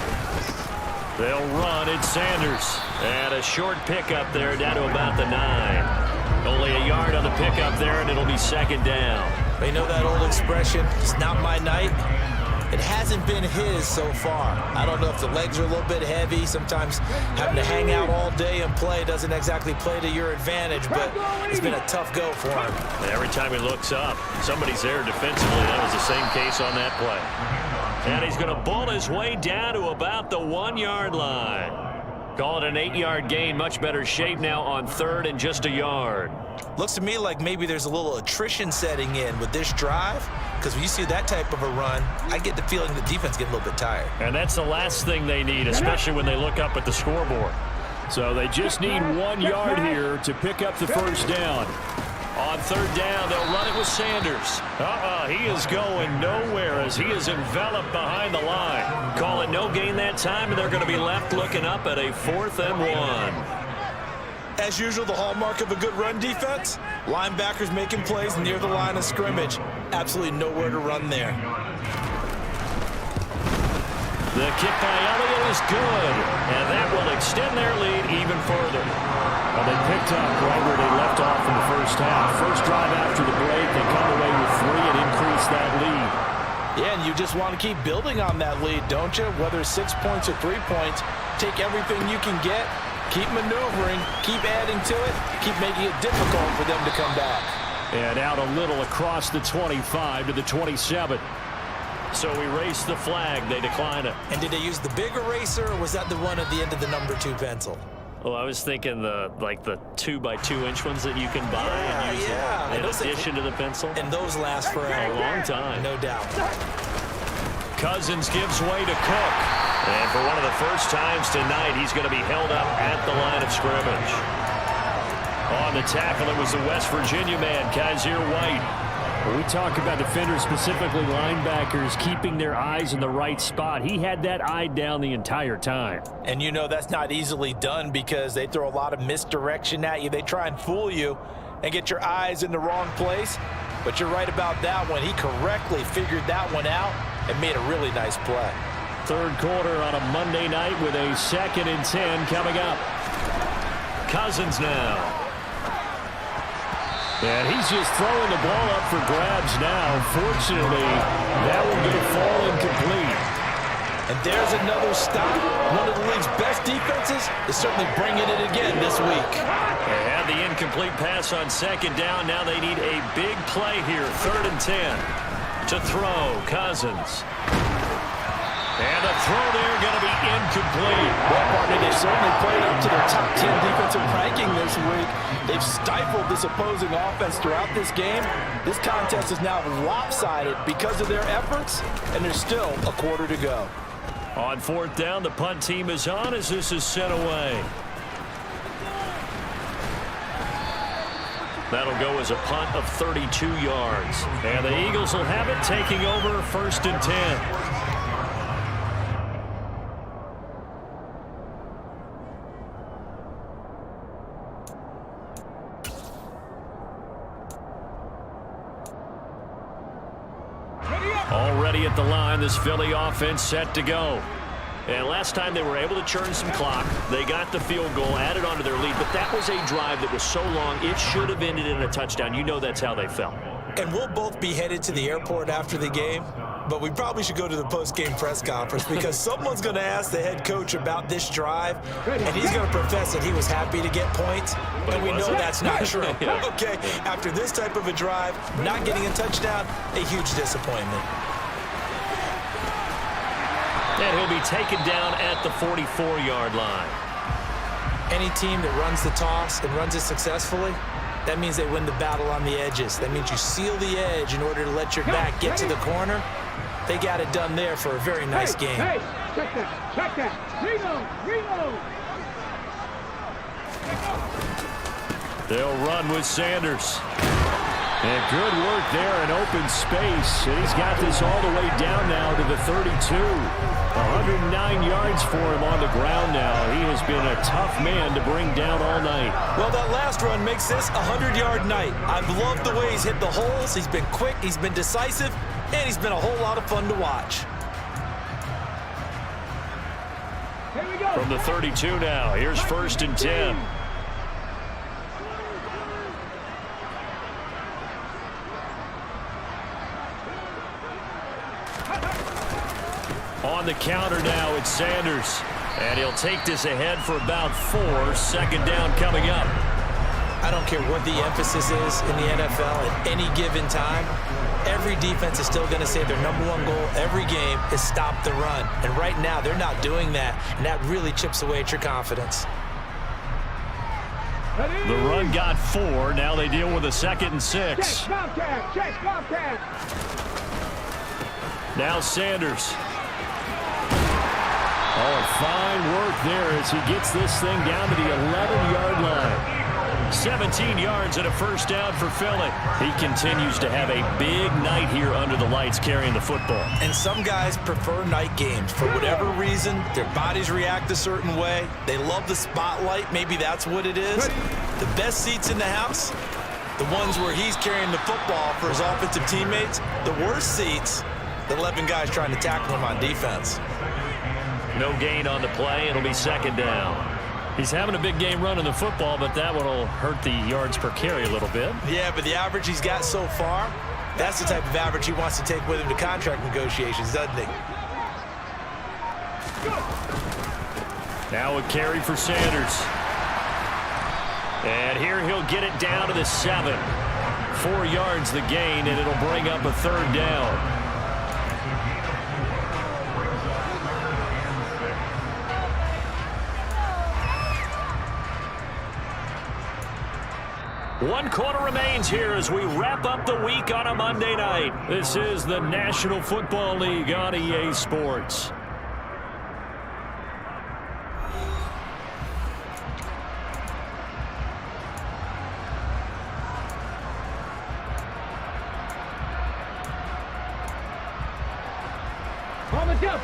S1: They'll run. It's Sanders. And a short pickup there down to about the 9. Only a yard on the pickup there, and it'll be 2nd down.
S2: You know that old expression, it's not my night? It hasn't been his so far. I don't know if the legs are a little bit heavy. Sometimes having to hang out all day and play doesn't exactly play to your advantage, but it's been a tough go for him.
S1: And every time he looks up, somebody's there defensively. That was the same case on that play. And he's going to bull his way down to about the 1-yard line. Call it an 8-yard gain. Much better shape now on 3rd and just a yard.
S2: Looks to me like maybe there's a little attrition setting in with this drive, because when you see that type of a run, I get the feeling the defense get a little bit tired.
S1: And that's the last thing they need, especially when they look up at the scoreboard. So they just need 1 yard here to pick up the 1st down. On 3rd down, they'll run it with Sanders. He is going nowhere as he is enveloped behind the line. Call it no gain that time, and they're going to be left looking up at a 4th and 1.
S2: As usual, the hallmark of a good run defense, linebackers making plays near the line of scrimmage. Absolutely nowhere to run there.
S1: The kick by Elliott is good, and that will extend their lead even further. Well, they picked up right where they left off in the first half. First drive after the break, they come away with 3 and increase that lead.
S5: Yeah, and you just want to keep building on that lead, don't you? Whether it's 6 points or 3 points, take everything you can get, keep maneuvering, keep adding to it, keep making it difficult for them to come back.
S1: And out a little across the 25 to the 27. So we race the flag. They decline it.
S2: And did they use the big eraser, or was that the one at the end of the number 2 pencil?
S1: Well, I was thinking the 2x2-inch ones that you can buy and use in addition to the pencil.
S2: And those last for
S1: a long time.
S2: No doubt.
S1: Cousins gives way to Cook. And for one of the first times tonight, he's going to be held up at the line of scrimmage. On the tackle, it was the West Virginia man, Kaiser White. When we talk about defenders, specifically linebackers, keeping their eyes in the right spot, he had that eye down the entire time.
S5: And you know that's not easily done because they throw a lot of misdirection at you. They try and fool you and get your eyes in the wrong place. But you're right about that one. He correctly figured that one out and made a really nice play.
S1: Third quarter on a Monday night with a 2nd and 10 coming up. Cousins now. And he's just throwing the ball up for grabs now. Fortunately, that one going to fall incomplete.
S5: And there's another stop. One of the league's best defenses is certainly bringing it again this week.
S1: They had the incomplete pass on 2nd down. Now they need a big play here. 3rd and 10 to throw. Cousins. And a throw there going to be incomplete.
S5: Well, partner, they certainly played up to their top 10 defensive ranking this week. They've stifled this opposing offense throughout this game. This contest is now lopsided because of their efforts, and there's still a quarter to go.
S1: On 4th down, the punt team is on as this is sent away. That'll go as a punt of 32 yards. And the Eagles will have it, taking over 1st and 10. Already at the line, this Philly offense set to go. And last time they were able to churn some clock. They got the field goal, added onto their lead, but that was a drive that was so long, it should have ended in a touchdown. You know that's how they felt.
S2: And we'll both be headed to the airport after the game. but we probably should go to the post-game press conference because someone's going to ask the head coach about this drive, and he's going to profess that he was happy to get points, and we know that's not true. Okay, after this type of a drive, not getting a touchdown, a huge disappointment.
S1: And he'll be taken down at the 44-yard line.
S2: Any team that runs the toss and runs it successfully, that means they win the battle on the edges. That means you seal the edge in order to let your back get to the corner. They got it done there for a very nice game.
S4: Hey, check that. Reload.
S1: They'll run with Sanders. And good work there in open space. And he's got this all the way down now to the 32. 109 yards for him on the ground now. He has been a tough man to bring down all night.
S2: Well, that last run makes this a 100-yard night. I've loved the way he's hit the holes. He's been quick, he's been decisive, and he's been a whole lot of fun to watch.
S4: Here we go.
S1: From the 32 now, here's 1st and 10. On the counter now, it's Sanders. And he'll take this ahead for about 4. 2nd down coming up.
S2: I don't care what the emphasis is in the NFL at any given time. Every defense is still going to say their #1 goal every game is stop the run. And right now, they're not doing that, and that really chips away at your confidence.
S1: The run got 4. Now they deal with a 2nd and 6.
S4: Check, Bobcat.
S1: Now Sanders. Oh, fine work there as he gets this thing down to the 11-yard line. 17 yards and a 1st down for Philly. He continues to have a big night here under the lights carrying the football.
S2: And some guys prefer night games. For whatever reason, their bodies react a certain way. They love the spotlight. Maybe that's what it is. The best seats in the house, the ones where he's carrying the football for his offensive teammates. The worst seats, the 11 guys trying to tackle him on defense.
S1: No gain on the play. It'll be 2nd down. He's having a big game running the football, but that one will hurt the yards per carry a little bit.
S2: Yeah, but the average he's got so far, that's the type of average he wants to take with him to contract negotiations, doesn't he?
S1: Now a carry for Sanders. And here he'll get it down to the 7. 4 yards the gain, and it'll bring up a 3rd down. One quarter remains here as we wrap up the week on a Monday night. This is the National Football League on EA Sports.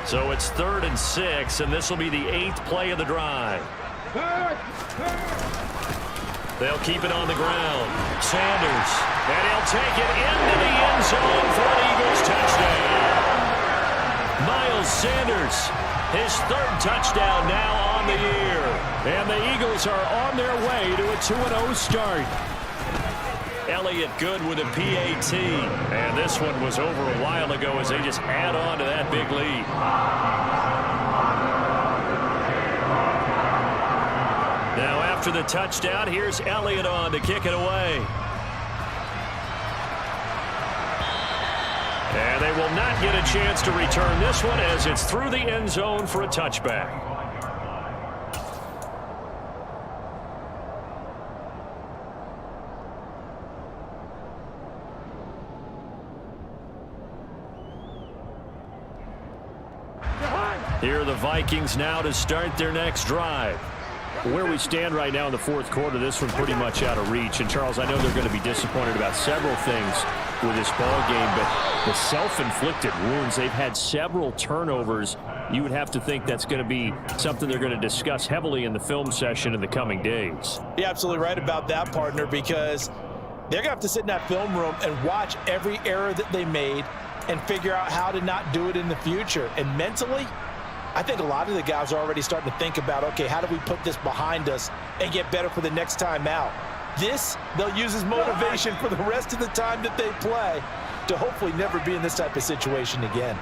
S1: So it's 3rd and 6, and this will be the 8th play of the drive. They'll keep it on the ground. Sanders, and he'll take it into the end zone for an Eagles touchdown. Miles Sanders, his 3rd touchdown now on the year. And the Eagles are on their way to a 2-0 start. Elliott good with a PAT. And this one was over a while ago as they just add on to that big lead. Now after the touchdown, here's Elliott on to kick it away. And they will not get a chance to return this one as it's through the end zone for a touchback. Here are the Vikings now to start their next drive. Where we stand right now in the 4th quarter, this one pretty much out of reach. And, Charles, I know they're going to be disappointed about several things with this ball game, but the self-inflicted wounds, they've had several turnovers. You would have to think that's going to be something they're going to discuss heavily in the film session in the coming days.
S2: You're absolutely right about that, partner, because they're going to have to sit in that film room and watch every error that they made and figure out how to not do it in the future. And mentally, I think a lot of the guys are already starting to think about, okay, how do we put this behind us and get better for the next time out? This, they'll use as motivation for the rest of the time that they play.
S5: to hopefully never be in this type of situation again.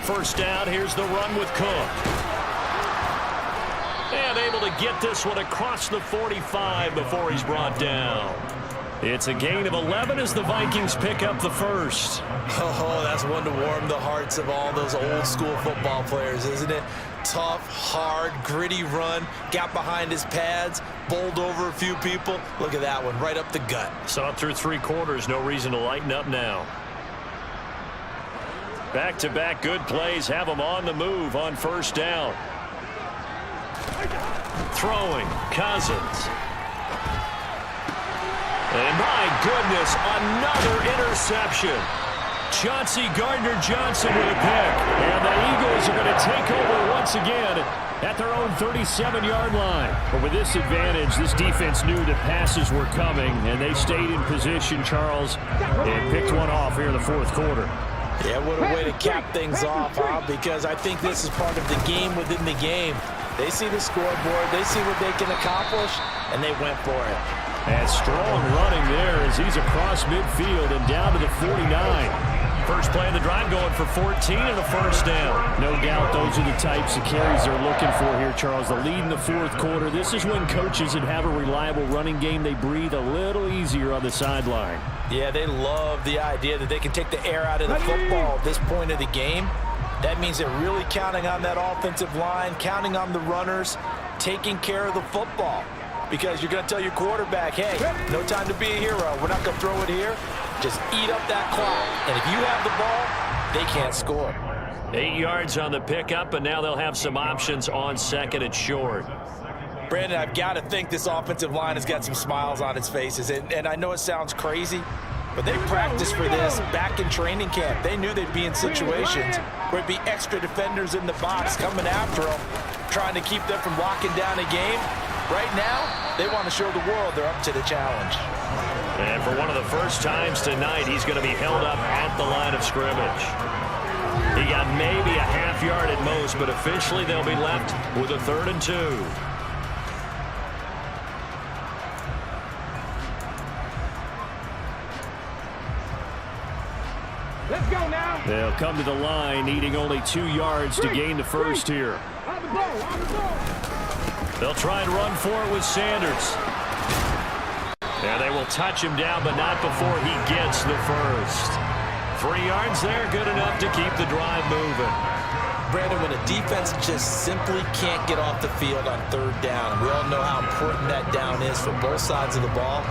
S1: First down, here's the run with Cook. And able to get this one across the 45 before he's brought down. It's a gain of 11 as the Vikings pick up the first.
S2: Oh, that's one to warm the hearts of all those old school football players, isn't it? Tough, hard, gritty run, got behind his pads, bowled over a few people. Look at that one, right up the gut.
S1: Saw it through 3 quarters, no reason to lighten up now. Back-to-back good plays have them on the move on first down. Throwing, Cousins. And my goodness, another interception. Chauncey Gardner-Johnson with a pick. And the Eagles are going to take over once again at their own 37-yard line. But with this advantage, this defense knew that passes were coming, and they stayed in position, Charles, and picked one off here in the fourth quarter.
S5: Yeah, what a way to cap things off, huh? Because I think this is part of the game within the game. They see the scoreboard, they see what they can accomplish, and they went for it.
S1: And strong running there as he's across midfield and down to the 49. First play of the drive going for 14 and a first down. No doubt those are the types of carries they're looking for here, Charles. The lead in the fourth quarter. This is when coaches that have a reliable running game, they breathe a little easier on the sideline.
S5: Yeah, they love the idea that they can take the air out of the football at this point of the game. That means they're really counting on that offensive line, counting on the runners, taking care of the football. Because you're going to tell your quarterback, hey, no time to be a hero. We're not going to throw it here. Just eat up that clock. And if you have the ball, they can't score.
S1: 8 yards on the pickup, and now they'll have some options on second and short.
S5: Brandon, I've got to think this offensive line has got some smiles on its faces. And I know it sounds crazy, but they practiced for this back in training camp. They knew they'd be in situations where it'd be extra defenders in the box coming after them, trying to keep them from locking down a game. Right now, they want to show the world they're up to the challenge.
S1: And for one of the first times tonight, he's going to be held up at the line of scrimmage. He got maybe a half yard at most, but officially they'll be left with a 3rd and 2.
S4: Let's go now.
S1: They'll come to the line, needing only 2 yards to gain the first here.
S4: On the ball, on the ball.
S1: They'll try and run for it with Sanders. And they will touch him down, but not before he gets the first. 3 yards there, good enough to keep the drive moving.
S2: Brandon, when a defense just simply can't get off the field on 3rd down, and we all know how important that down is for both sides of the ball,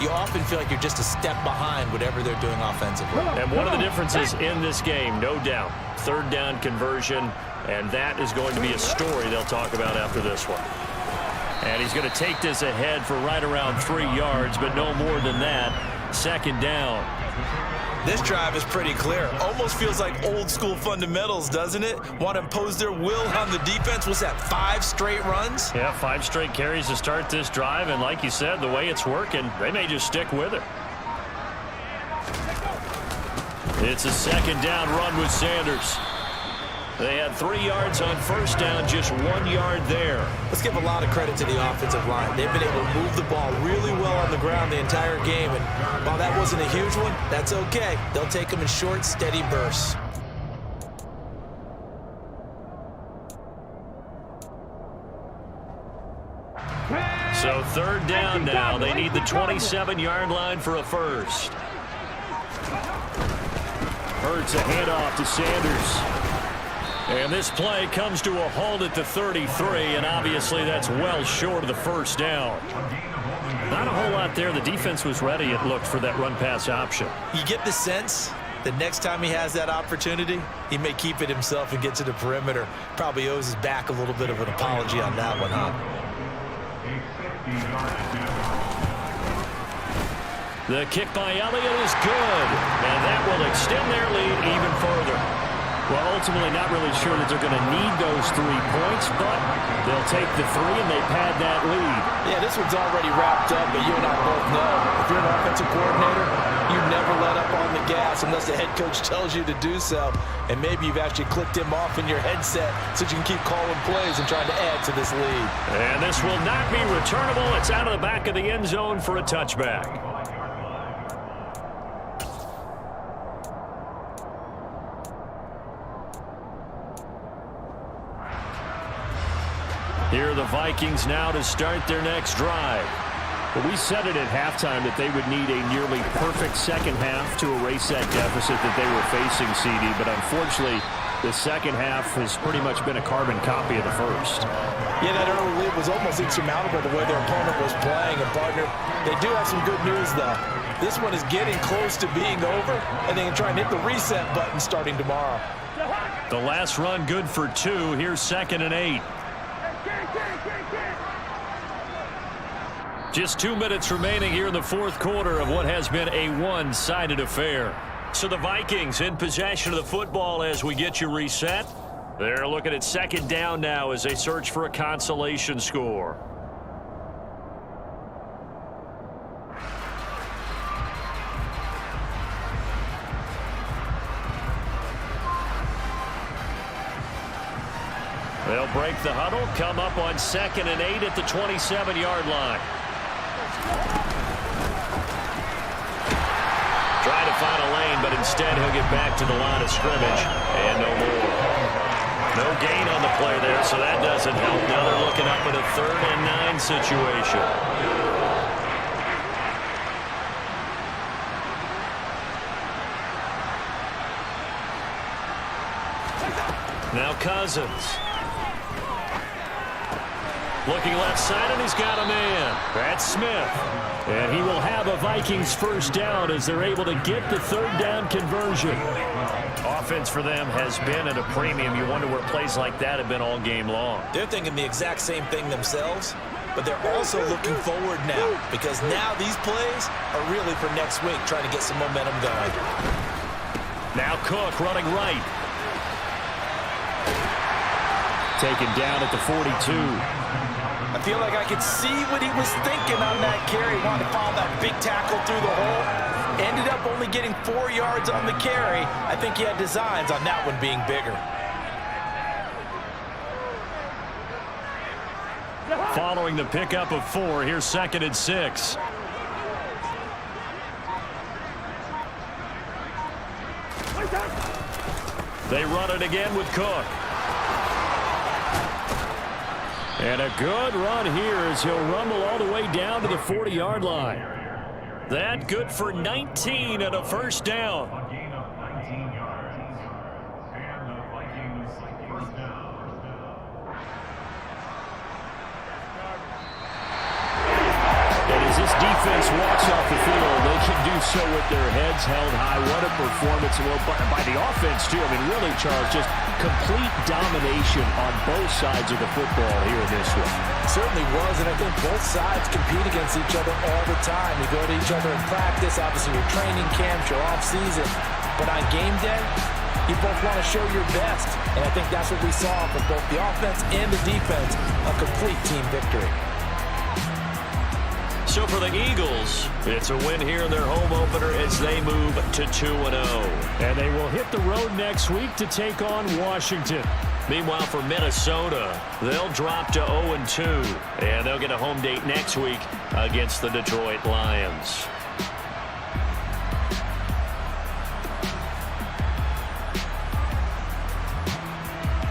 S2: you often feel like you're just a step behind whatever they're doing offensively.
S1: And one of the differences in this game, no doubt, 3rd down conversion, and that is going to be a story they'll talk about after this one. And he's going to take this ahead for right around 3 yards, but no more than that. 2nd down.
S2: This drive is pretty clear. Almost feels like old school fundamentals, doesn't it? Want to impose their will on the defense. What's that, 5 straight runs?
S1: Yeah, 5 straight carries to start this drive, and like you said, the way it's working, they may just stick with it. It's a 2nd down run with Sanders. They had 3 yards on first down, just 1 yard there.
S2: Let's give a lot of credit to the offensive line. They've been able to move the ball really well on the ground the entire game. And while that wasn't a huge one, that's okay. They'll take them in short, steady bursts.
S1: So 3rd down now. They need the 27-yard line for a first. Hurts a handoff to Sanders. And this play comes to a halt at the 33, and obviously that's well short of the first down. Not a whole lot there. The defense was ready, it looked, for that run-pass option.
S2: You get the sense that next time he has that opportunity, he may keep it himself and get to the perimeter. Probably owes his back a little bit of an apology on that one, huh?
S1: The kick by Elliott is good, and that will extend their lead even further. Well, ultimately not really sure that they're going to need those 3 points, but they'll take the 3 and they pad that lead.
S5: Yeah, this one's already wrapped up, but you and I both know if you're an offensive coordinator, you never let up on the gas unless the head coach tells you to do so. And maybe you've actually clicked him off in your headset so you can keep calling plays and trying to add to this lead.
S1: And this will not be returnable. It's out of the back of the end zone for a touchback. Here are the Vikings now to start their next drive. But we said it at halftime that they would need a nearly perfect second half to erase that deficit that they were facing, CD. But unfortunately, the second half has pretty much been a carbon copy of the first.
S5: Yeah, that early lead was almost insurmountable the way their opponent was playing. And, partner, they do have some good news, though. This one is getting close to being over, and they can try and hit the reset button starting tomorrow.
S1: The last run good for 2. Here's 2nd and 8. Just 2 minutes remaining here in the fourth quarter of what has been a one-sided affair. So the Vikings in possession of the football as we get you reset. They're looking at 2nd down now as they search for a consolation score. They'll break the huddle, come up on 2nd and 8 at the 27-yard line. Try to find a lane, but instead he'll get back to the line of scrimmage, and no more. No gain on the play there, so that doesn't help. Now they're looking up at a 3rd and 9 situation. Now Cousins. Looking left side, and he's got a man. That's Smith. And he will have a Vikings first down as they're able to get the 3rd down conversion. Offense for them has been at a premium. You wonder where plays like that have been all game long.
S2: They're thinking the exact same thing themselves, but they're also looking forward now because now these plays are really for next week, trying to get some momentum going.
S1: Now Cook running right. Taken down at the 42.
S5: I feel like I could see what he was thinking on that carry. Wanted to follow that big tackle through the hole. Ended up only getting 4 yards on the carry. I think he had designs on that one being bigger.
S1: Following the pickup of 4, here's 2nd and 6. They run it again with Cook. And a good run here as he'll rumble all the way down to the 40-yard line. That good for 19 and a first down.
S3: A gain of 19 yards. And the Vikings first down.
S1: And as this defense walks off the field, they can do so with their heads held high. What a performance by the offense, too. I mean, really, Charles, just complete domination on both sides of the football here in this one.
S5: Certainly was, and I think both sides compete against each other all the time. You go to each other in practice, obviously your training camps, your off-season. But on game day, you both want to show your best. And I think that's what we saw from both the offense and the defense, a complete team victory.
S1: So for the Eagles, it's a win here in their home opener as they move to 2-0. And they will hit the road next week to take on Washington. Meanwhile, for Minnesota, they'll drop to 0-2. And they'll get a home date next week against the Detroit Lions.